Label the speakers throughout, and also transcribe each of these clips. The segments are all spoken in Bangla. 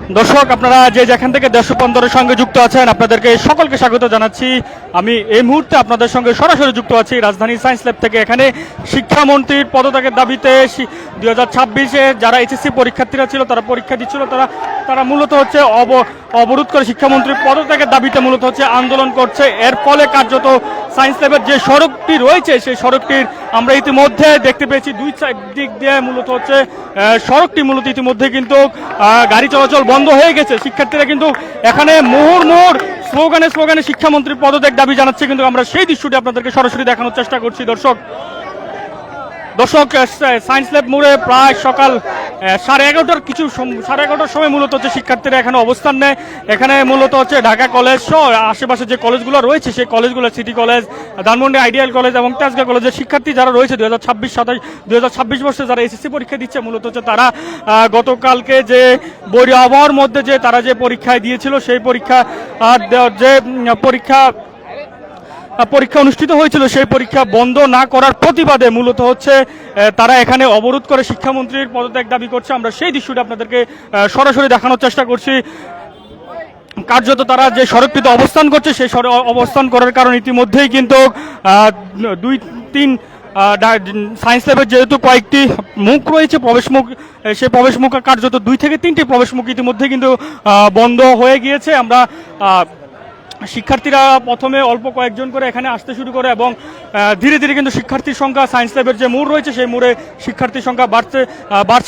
Speaker 1: দর্শক, আপনারা যে যেখান থেকে দেশবন্ধনের সঙ্গে যুক্ত আছেন আপনাদেরকে সকলকে স্বাগত জানাচ্ছি। আমি এই মুহূর্তে আপনাদের সঙ্গে সরাসরি যুক্ত আছি রাজধানী সায়েন্স ল্যাব থেকে। এখানে শিক্ষামন্ত্রীর পদত্যাগের দাবিতে 2026-এ যারা এইচএসসি পরীক্ষার্থীরা ছিল, তারা পরীক্ষা দিচ্ছিল, তারা মূলত হচ্ছে অবরোধ করে শিক্ষামন্ত্রীর পদত্যাগের দাবিতে মূলত হচ্ছে আন্দোলন করছে। এর ফলে কার্যত সায়েন্স ল্যাবের যে সড়কটি রয়েছে সেই সড়কটির আমরা ইতিমধ্যে দেখতে পেয়েছি দুই দিক দিয়ে মূলত হচ্ছে সড়কটি মূলত ইতিমধ্যে কিন্তু গাড়ি চলাচল বন্ধ হয়ে গেছে। শিক্ষার্থীরা কিন্তু এখানে মুহুর্মুহুর স্লোগানে শিক্ষামন্ত্রীর পদত্যাগ দাবি জানাচ্ছে, কিন্তু আমরা সেই দৃশ্যটি আপনাদেরকে সরাসরি দেখানোর চেষ্টা করছি। দর্শক, সায়েন্স ল্যাব মোড়ে প্রায় সকাল 11:30টার সময় মূলত হচ্ছে শিক্ষার্থীরা এখানে অবস্থান নেয়। এখানে মূলত হচ্ছে ঢাকা কলেজ সহ আশেপাশে যে কলেজগুলো রয়েছে সেই কলেজগুলো, city college, Dhanmondi ideal college এবং তেজগাঁ কলেজের শিক্ষার্থী যারা রয়েছে 2026 বর্ষে যারা এসএসসি পরীক্ষা দিচ্ছে, মূলত হচ্ছে তারা গতকালকে যে বৈরী আবহাওয়ার মধ্যে যে তারা যে পরীক্ষায় দিয়েছিল সেই পরীক্ষা অনুষ্ঠিত হয়েছিল সেই পরীক্ষা বন্ধ না করার প্রতিবাদে মূলত হচ্ছে তারা এখানে অবরোধ করে শিক্ষামন্ত্রীর পদত্যাগ দাবি করছে। আমরা সেই দৃশ্যটি আপনাদেরকে সরাসরি দেখানোর চেষ্টা করছি। কার্যত তারা যে সড়কটিতে অবস্থান করছে সেই অবস্থান করার কারণ ইতিমধ্যেই কিন্তু 2-3 সায়েন্স ল্যাবের যেহেতু কয়েকটি মুখ রয়েছে, প্রবেশ মুখ, সেই প্রবেশ মুখ কার্যত 2 থেকে 3টি প্রবেশ মুখ ইতিমধ্যে কিন্তু বন্ধ হয়ে গিয়েছে। আমরা শিক্ষার্থীরা প্রথমে অল্প কয়েকজন করে এখানে আসতে শুরু করে এবং ধীরে ধীরে কিন্তু শিক্ষার্থীর সংখ্যা সায়েন্স ল্যাবের যে মোড় রয়েছে সেই মোড়ে শিক্ষার্থীর সংখ্যা বাড়ছে।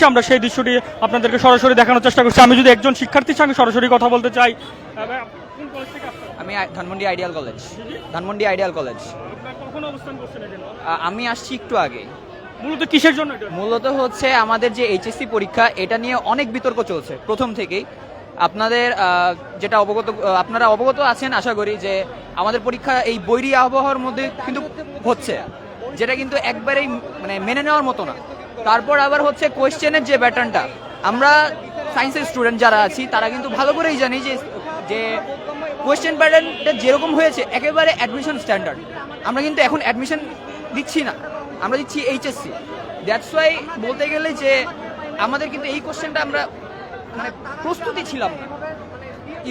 Speaker 1: আমরা সেই দৃশ্যটি আপনাদেরকে সরাসরি দেখানোর চেষ্টা করছি। আমি যদি একজন শিক্ষার্থীর সঙ্গে সরাসরি কথা বলতে চাই।
Speaker 2: আমি ধানমন্ডি আইডিয়াল কলেজ।
Speaker 1: কখন অবস্থান করছেন এখানে?
Speaker 2: আমি আসছি একটু আগে।
Speaker 1: মূলত কিসের জন্য?
Speaker 2: মূলত হচ্ছে আমাদের যে এইচএসসি পরীক্ষা, এটা নিয়ে অনেক বিতর্ক চলছে প্রথম থেকেই। আপনাদের আপনারা অবগত আছেন আশা করি যে আমাদের পরীক্ষা এই বৈরী আবহাওয়ার মধ্যে কিন্তু হচ্ছে, যেটা কিন্তু একবারেই মানে মেনে নেওয়ার মতো না। তারপর আবার হচ্ছে কোয়েশ্চেনের যে প্যাটার্নটা, আমরা সায়েন্সের স্টুডেন্ট যারা আছি তারা কিন্তু ভালো করেই জানি যে কোয়েশ্চেন প্যাটার্নটা যেরকম হয়েছে একেবারে অ্যাডমিশন স্ট্যান্ডার্ড। আমরা কিন্তু এখন অ্যাডমিশন দিচ্ছি না, আমরা দিচ্ছি এইচএসসি। দ্যাটস ওয়াই বলতে গেলে যে আমাদের কিন্তু এই কোয়েশ্চেনটা আমরা মানে প্রস্তুতি ছিলাম না।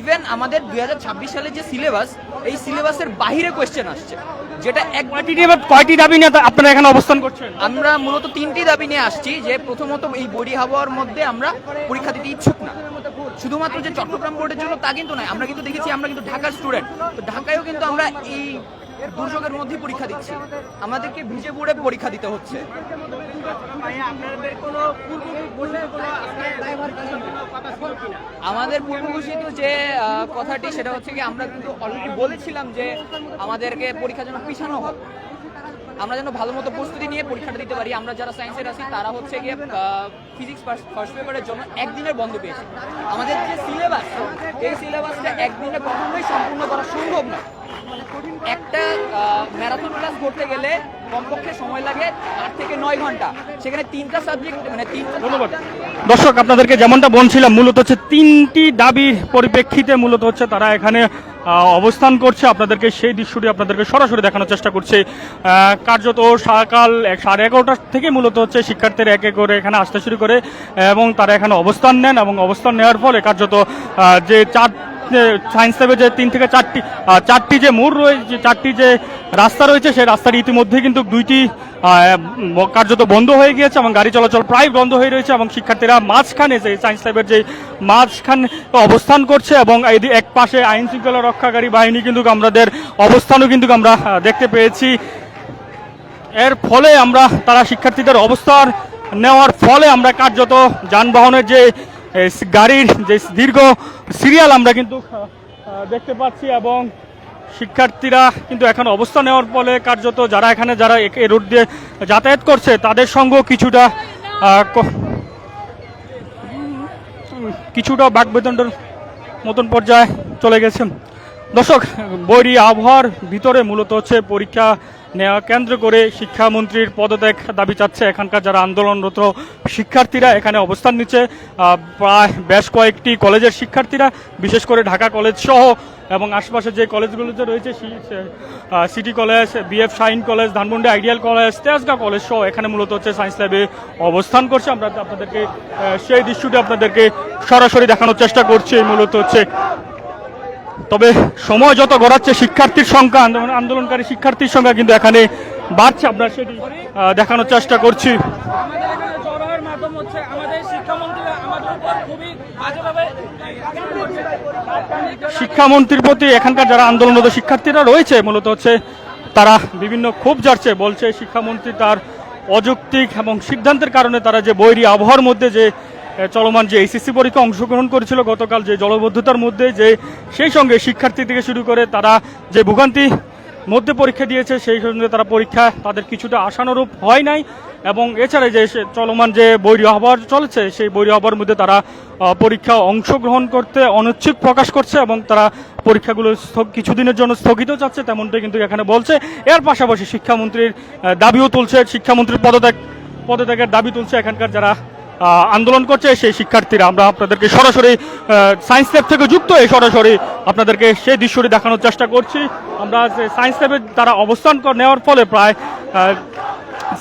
Speaker 2: ইভেন আমাদের 2026 সালের যে সিলেবাস, এই সিলেবাসের বাইরে কোয়েশ্চেন আসছে, যেটা
Speaker 1: কয়টি দাবি নিয়ে আপনারা এখানে অবস্থান করছেন?
Speaker 2: আমরা মূলত 3টি দাবি নিয়ে আসছি। যে প্রথমত এই বৈরী আবহাওয়ার মধ্যে আমরা পরীক্ষা দিতে ইচ্ছুক না। শুধুমাত্র যে চট্টগ্রাম বোর্ডের জন্য তা কিন্তু নয়, আমরা কিন্তু দেখেছি আমরা কিন্তু ঢাকার স্টুডেন্ট, তো ঢাকায়ও কিন্তু আমরা এই দুর্যোগের মধ্যেই পরীক্ষা দিচ্ছি, আমাদেরকে ভিজে পড়ে পরীক্ষা দিতে হচ্ছে। আমাদের পূর্ব ঘোষিত যে কথাটি সেটা হচ্ছে কি, আমরা কিন্তু অলরেডি বলেছিলাম যে আমাদেরকে পরীক্ষার জন্য পিছানো হোক, আমরা যেন ভালো মতো প্রস্তুতি নিয়ে পরীক্ষাটা দিতে পারি। আমরা যারা সায়েন্সের আছি তারা হচ্ছে গিয়ে ফিজিক্স ফার্স্ট পেপারের জন্য একদিনের বন্ধ পেয়েছি। আমাদের যে সিলেবাস, এই সিলেবাসটা একদিনে কখনোই সম্পূর্ণ করা সম্ভব না। একটা ম্যারাথন ক্লাস করতে গেলে কমপক্ষে সময় লাগে 8 থেকে 9 ঘন্টা, সেখানে 3টা সাবজেক্ট মানে 3টা।
Speaker 1: ধন্যবাদ। দর্শক, আপনাদেরকে যেমনটা বলছিলাম, মূলত হচ্ছে 3টি দাবির পরিপ্রেক্ষিতে মূলত হচ্ছে তারা এখানে অবস্থান করছে। আপনাদেরকে সেই দৃশ্যটি আপনাদেরকে সরাসরি দেখানোর চেষ্টা করছে। কার্যত সকাল 11:30 থেকে মূলত হচ্ছে শিক্ষার্থীরা এক এক করে এখানে আসতে শুরু করে এবং তারা এখানে অবস্থান নেন এবং অবস্থান নেওয়ার ফলে কার্যত যে সায়েন্স ল্যাবে যে 3 থেকে 4টি যে মোড় রয়েছে, 4টি যে রাস্তা রয়েছে সেই রাস্তাটি ইতিমধ্যে কিন্তু 2টি কার্যত বন্ধ হয়ে গিয়েছে এবং গাড়ি চলাচল প্রায় বন্ধ হয়ে রয়েছে এবং শিক্ষার্থীরা মাঝখানে যে সায়েন্স ল্যাবের যে মাঝখানে অবস্থান করছে এবং এক পাশে আইন শৃঙ্খলা রক্ষাকারী বাহিনী কিন্তু আমাদের অবস্থানও কিন্তু আমরা দেখতে পেয়েছি। এর ফলে তারা শিক্ষার্থীদের অবস্থান নেওয়ার ফলে আমরা কার্যত যানবাহনের যে গাড়ির যে দীর্ঘ সিরিয়াল আমরা কিন্তু দেখতে পাচ্ছি এবং শিক্ষার্থীরা কিন্তু এখন অবস্থান নেওয়ার ফলে কার্যত যারা এই রোড দিয়ে যাতায়াত করছে তাদের সঙ্গেও কিছুটা বাকবিতণ্ডার মতন পর্যায়ে চলে গেছে। দর্শক, বৈরী আবহাওয়ার ভিতরে মূলত হচ্ছে পরীক্ষা নেওয়া কেন্দ্র করে শিক্ষামন্ত্রীর পদত্যাগ দাবি চাচ্ছে এখানকার যারা আন্দোলনরত শিক্ষার্থীরা এখানে অবস্থান নিচ্ছে। প্রায় বেশ কয়েকটি কলেজের শিক্ষার্থীরা, বিশেষ করে ঢাকা কলেজ সহ এবং আশপাশে যে কলেজগুলো যে রয়েছে, city college, BF Shaheen college, Dhanmondi ideal college, Tejgaon college সহ এখানে মূলত হচ্ছে সায়েন্স ল্যাবে অবস্থান করছে। আমরা আপনাদেরকে সেই দৃশ্যটি আপনাদেরকে সরাসরি দেখানোর চেষ্টা করছি। মূলত হচ্ছে, তবে সময় যত গড়াচ্ছে শিক্ষার্থীর সংখ্যা, আন্দোলনকারী শিক্ষার্থীর সংখ্যা কিন্তু এখানে বাড়ছে। আমরা সেটি দেখানোর চেষ্টা করছি।
Speaker 3: আমাদের এখানে জড়ো হওয়ার মাধ্যম হচ্ছে আমাদের শিক্ষামন্ত্রীরা আমাদের উপর খুবই বাজেভাবে
Speaker 1: শিক্ষামন্ত্রীর প্রতি এখানকার যারা আন্দোলনরত শিক্ষার্থীরা রয়েছে মূলত হচ্ছে তারা বিভিন্ন ক্ষোভ ঝাড়ছে। বলছে শিক্ষামন্ত্রী তার অযৌক্তিক এবং সিদ্ধান্তের কারণে তারা যে বৈরী আবহাওয়ার মধ্যে যে চলমান যে এইচএসসি পরীক্ষা অংশগ্রহণ করেছিল গতকাল, যে জলবদ্ধতার মধ্যে, যে সেই সঙ্গে শিক্ষার্থী থেকে শুরু করে তারা যে ভোগান্তি মধ্যে পরীক্ষা দিয়েছে, সেই সঙ্গে তারা পরীক্ষা তাদের কিছুটা আশানুরূপ হয় নাই। এবং এছাড়া যে চলমান যে বৈরী আবহাওয়া চলছে, সেই বৈরী আবহাওয়ার মধ্যে তারা পরীক্ষা অংশগ্রহণ করতে অনিচ্ছুক প্রকাশ করছে এবং তারা পরীক্ষাগুলো কিছুদিনের জন্য স্থগিত চাচ্ছে, তেমনটাই কিন্তু এখানে বলছে। এর পাশাপাশি শিক্ষামন্ত্রীর দাবিও তুলছে, শিক্ষামন্ত্রীর পদত্যাগের দাবি তুলছে এখানকার যারা আন্দোলন করছে সেই শিক্ষার্থীরা। আমরা আপনাদেরকে সরাসরি সায়েন্স ল্যাব থেকে যুক্ত হয়ে সরাসরি আপনাদেরকে সেই দৃশ্যটি দেখানোর চেষ্টা করছি। আমরা সায়েন্স ল্যাবে তারা অবস্থান নেওয়ার ফলে প্রায়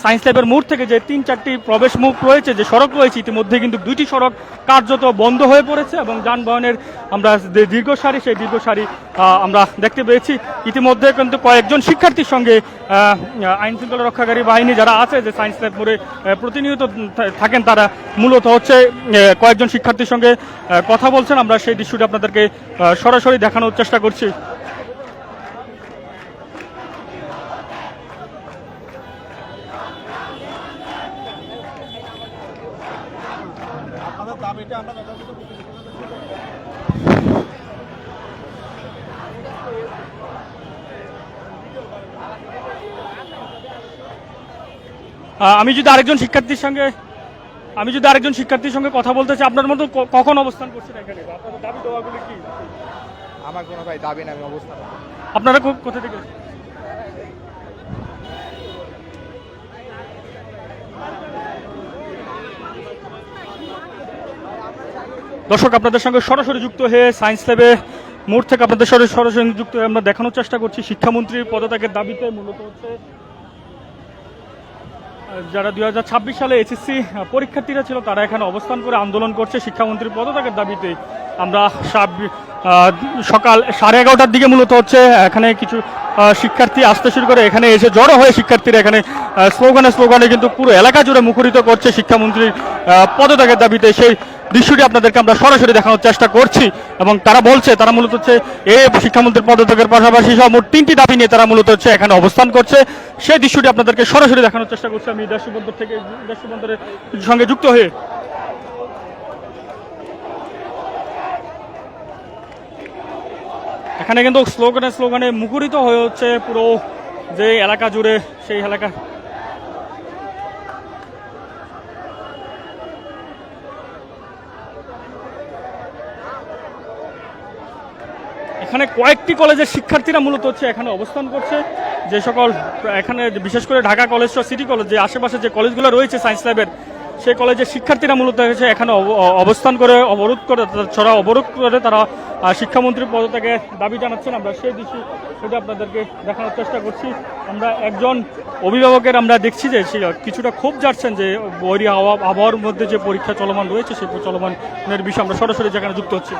Speaker 1: সায়েন্স ল্যাবের মোড় থেকে যে 3-4টি প্রবেশ মুখ রয়েছে, যে সড়ক রয়েছে, ইতিমধ্যে কিন্তু 2টি সড়ক কার্যত বন্ধ হয়ে পড়েছে এবং যানবাহনের আমরা যে দীর্ঘ সারি, সেই দীর্ঘ সারি আমরা দেখতে পেয়েছি। ইতিমধ্যে কিন্তু কয়েকজন শিক্ষার্থীর সঙ্গে আইন শৃঙ্খলা রক্ষাকারী বাহিনী যারা আছে, যে সায়েন্স ল্যাব মোড়ে প্রতিনিয়ত থাকেন, তারা মূলত হচ্ছে কয়েকজন শিক্ষার্থীর সঙ্গে কথা বলছেন। আমরা সেই দৃশ্যটি আপনাদেরকে সরাসরি দেখানোর চেষ্টা করছি। আমি যদি আরেকজন শিক্ষার্থীর সঙ্গে কথা বলতে চাই, আপনার মতো কখন অবস্থান করছেন এখানে? আপনাদের দাবি দেওয়াগুলি কি?
Speaker 4: আমার কোনো ভাই দাবি না, আমি অবস্থান।
Speaker 1: আপনারা কোথা থেকে? দর্শক, আপনাদের সঙ্গে সরাসরি যুক্ত হয়ে সায়েন্স ল্যাবে মোড় থেকে আপনাদের সরাসরি যুক্ত হয়ে আমরা দেখানোর চেষ্টা করছি শিক্ষামন্ত্রীর পদত্যাগের দাবিতে। মূলত হচ্ছে যারা 2026 সালে এইচএসসি পরীক্ষার্থীরা ছিল তারা এখানে অবস্থান করে আন্দোলন করছে শিক্ষামন্ত্রীর পদত্যাগের দাবিতে। আমরা সকাল 11:30টার দিকে মূলত হচ্ছে এখানে কিছু শিক্ষার্থী আসতে শুরু করে, এখানে এসে জড়ো হয়ে শিক্ষার্থীরা এখানে স্লোগানে কিন্তু পুরো এলাকা জুড়ে মুখরিত করছে শিক্ষামন্ত্রীর পদত্যাগের দাবিতে। সেই দৃশ্যটি আপনাদেরকে আমরা সরাসরি দেখানোর চেষ্টা করছি এবং তারা বলছে তারা মূলত হচ্ছে শিক্ষামন্ত্রীর পদত্যাগের পাশাপাশি সহ মোট 3টি দাবি নিয়ে তারা মূলত হচ্ছে এখানে অবস্থান করছে। সেই দৃশ্যটি আপনাদেরকে সরাসরি দেখানোর চেষ্টা করছি আমি দেশবন্দরের সঙ্গে যুক্ত হয়ে। এখানে কিন্তু স্লোগানে মুখরিত হয়ে হচ্ছে পুরো যে এলাকা জুড়ে, সেই এলাকা। এখানে কয়েকটি কলেজের শিক্ষার্থীরা মূলত হচ্ছে এখানে অবস্থান করছে, যে সকল এখানে বিশেষ করে ঢাকা কলেজ, সিটি কলেজ, যে আশেপাশে যে কলেজগুলো রয়েছে সায়েন্স ল্যাবের, সেই কলেজের শিক্ষার্থীরা মূলত হচ্ছে এখানে অবস্থান করে অবরোধ করে তারা শিক্ষামন্ত্রীর পদত্যাগের দাবি জানাচ্ছেন। আমরা সেই সেটা আপনাদেরকে দেখানোর চেষ্টা করছি। আমরা একজন অভিভাবকের আমরা দেখছি যে কিছুটা ক্ষোভ জানাচ্ছেন যে বৈরী আবহাওয়ার মধ্যে যে পরীক্ষা চলমান রয়েছে, সেই চলমানের বিষয়ে আমরা সরাসরি যেখানে যুক্ত হচ্ছি।